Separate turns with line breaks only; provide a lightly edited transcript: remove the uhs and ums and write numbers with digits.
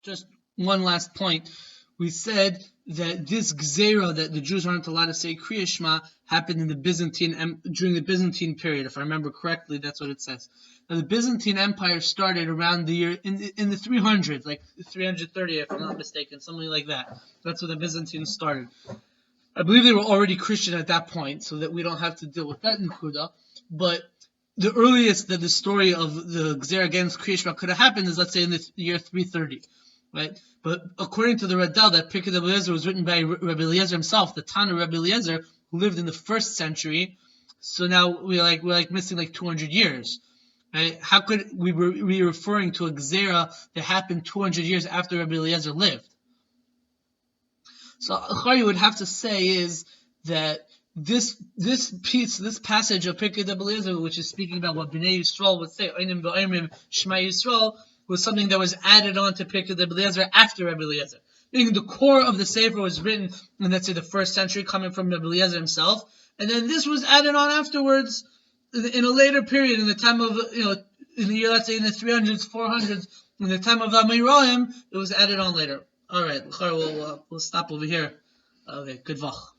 Just one last point. We said that this gzera that the Jews aren't allowed to say Kriyas Shema happened in the during the Byzantine period. If I remember correctly, that's what it says. Now, the Byzantine Empire started around the year in the 300s, like 330, if I'm not mistaken, something like that. That's when the Byzantines started. I believe they were already Christian at that point, so that we don't have to deal with that in Kuda. But the earliest that the story of the Gzera against Kriyas Shema could have happened is, let's say, in the year 330, right? But according to the Radal, that Pirkei Eliezer was written by Rabbi Eliezer himself, the Tana Rabbi Eliezer, who lived in the 1st century. So now we're missing like 200 years, right? How could we be referring to a Gzera that happened 200 years after Rabbi Eliezer lived? So what you would have to say is that this passage of Pirkei Eliezer, which is speaking about what Bnei Yisrael would say, Einim v'Oimrim Shema Yisrael, was something that was added on to Pirkei Eliezer after Rabbi Eliezer. Meaning the core of the Sefer was written in, let's say, the 1st century, coming from Rabbi Eliezer himself, and then this was added on afterwards in a later period, in the time of, in the year, let's say, in the 300s, 400s, in the time of Amirahim, it was added on later. All right, we'll stop over here. Okay, good vach.